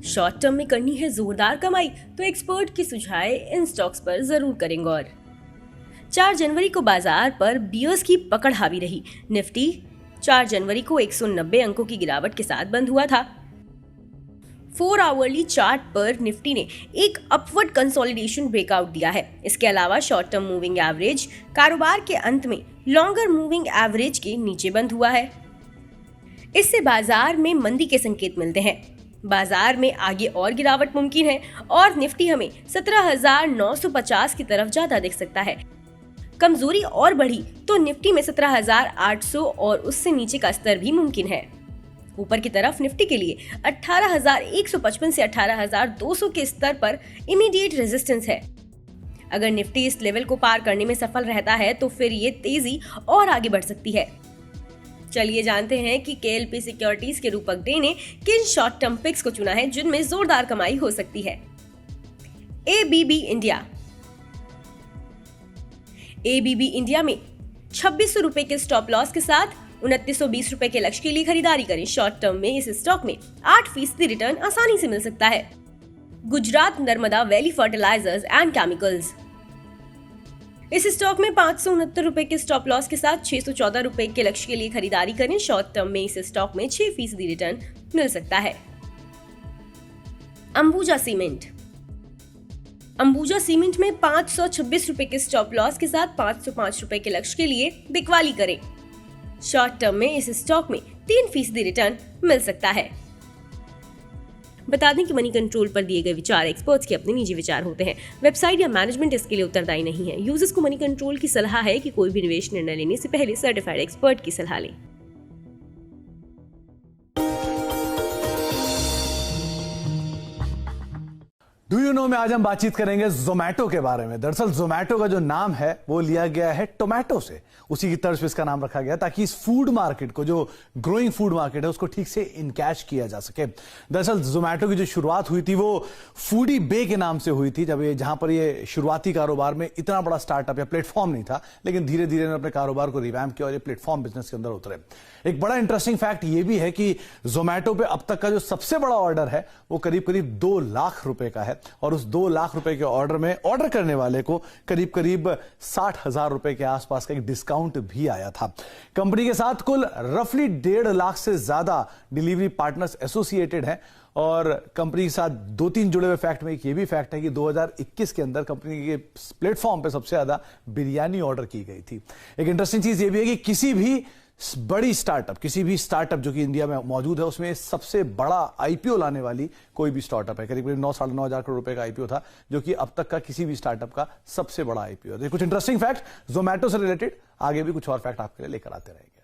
Short term में करनी है जोरदार कमाई तो एक्सपर्ट की सुझाए इन स्टॉक्स पर जरूर करें गौर। 4 जनवरी को बाजार पर बियर्स की पकड़ हावी रही। निफ्टी 4 जनवरी को 190 अंकों की गिरावट के साथ बंद हुआ था। 4 आवरली चार्ट पर निफ्टी ने एक अपवर्ड कंसोलिडेशन ब्रेकआउट दिया है। इसके अलावा शॉर्ट टर्म मूविंग एवरेज कारोबार के अंत में लॉन्गर मूविंग एवरेज के नीचे बंद हुआ है। इससे बाजार में मंदी के संकेत मिलते हैं। बाजार में आगे और गिरावट मुमकिन है और निफ्टी हमें 17,950 की तरफ जाता दिख सकता है। कमजोरी और बढ़ी तो निफ्टी में 17,800 और उससे नीचे का स्तर भी मुमकिन है। ऊपर की तरफ निफ्टी के लिए 18,155 से 18,200 के स्तर पर इमीडिएट रेजिस्टेंस है। अगर निफ्टी इस लेवल को पार करने में सफल रहता है तो फिर ये तेजी और आगे बढ़ सकती है। चलिए जानते हैं कि केएलपी सिक्योरिटीज के रूपक डे ने किन शॉर्ट टर्म पिक्स को चुना है जिनमें जोरदार कमाई हो सकती है। ABB India. एबीबी इंडिया में 2600 रुपए के स्टॉप लॉस के साथ 2920 रुपए के लक्ष्य के लिए खरीदारी करें। शॉर्ट टर्म में इस स्टॉक में 8% रिटर्न आसानी से मिल सकता है। Gujarat Narmada valley fertilizers and chemicals. इस स्टॉक में 569 रुपए के स्टॉप लॉस के साथ 614 रुपए के लक्ष्य के लिए खरीदारी करें। शॉर्ट टर्म में इस स्टॉक में 6% रिटर्न मिल सकता है। अंबुजा सीमेंट। अंबुजा सीमेंट में 526 रुपए के स्टॉप लॉस के साथ 505 रुपए के लक्ष्य के लिए बिकवाली करें। शॉर्ट टर्म में इस स्टॉक में 3% रिटर्न मिल सकता है। बता दें कि मनी कंट्रोल पर दिए गए विचार एक्सपर्ट्स के अपने निजी विचार होते हैं। वेबसाइट या मैनेजमेंट इसके लिए उत्तरदायी नहीं है। यूजर्स को मनी कंट्रोल की सलाह है कि कोई भी निवेश निर्णय लेने से पहले सर्टिफाइड एक्सपर्ट की सलाह लें। डू यू नो में आज हम बातचीत करेंगे जोमैटो के बारे में। दरअसल जोमैटो का जो नाम है वो लिया गया है टोमेटो से, उसी की तर्ज पे इसका नाम रखा गया ताकि इस फूड मार्केट को, जो ग्रोइंग फूड मार्केट है, उसको ठीक से इनकैश किया जा सके। दरअसल जोमैटो की जो शुरुआत हुई थी वो फूडी बे के नाम से हुई थी, जहां पर ये शुरुआती कारोबार में इतना बड़ा स्टार्टअप या प्लेटफॉर्म नहीं था, लेकिन धीरे धीरे अपने कारोबार को रिवैम्प किया और ये प्लेटफॉर्म बिजनेस के अंदर उतरे। एक बड़ा इंटरेस्टिंग फैक्ट ये भी है कि जोमैटो पे अब तक का जो सबसे बड़ा ऑर्डर है वो करीब करीब 2 लाख रुपए का है और उस 2 लाख रुपए के ऑर्डर में ऑर्डर करने वाले को करीब करीब 60,000 रुपए के आसपास का एक डिस्काउंट भी आया था। कंपनी के साथ कुल रफली 1.5 लाख से ज्यादा डिलीवरी पार्टनर्स एसोसिएटेड हैं और कंपनी के साथ 2-3 जुड़े हुए फैक्ट में एक ये भी फैक्ट है कि 2021 के अंदर कंपनी के प्लेटफॉर्म पे सबसे ज्यादा बिरयानी ऑर्डर की गई थी। एक इंटरेस्टिंग चीज ये भी है कि किसी भी स्टार्टअप जो कि इंडिया में मौजूद है उसमें सबसे बड़ा आईपीओ लाने वाली कोई भी स्टार्टअप है। करीब 9-9.5 हजार करोड़ रुपए का आईपीओ था, जो कि अब तक का किसी भी स्टार्टअप का सबसे बड़ा आईपीओ है। कुछ इंटरेस्टिंग फैक्ट जोमैटो से रिलेटेड, आगे भी कुछ और फैक्ट आपके लिए लेकर आते रहेंगे।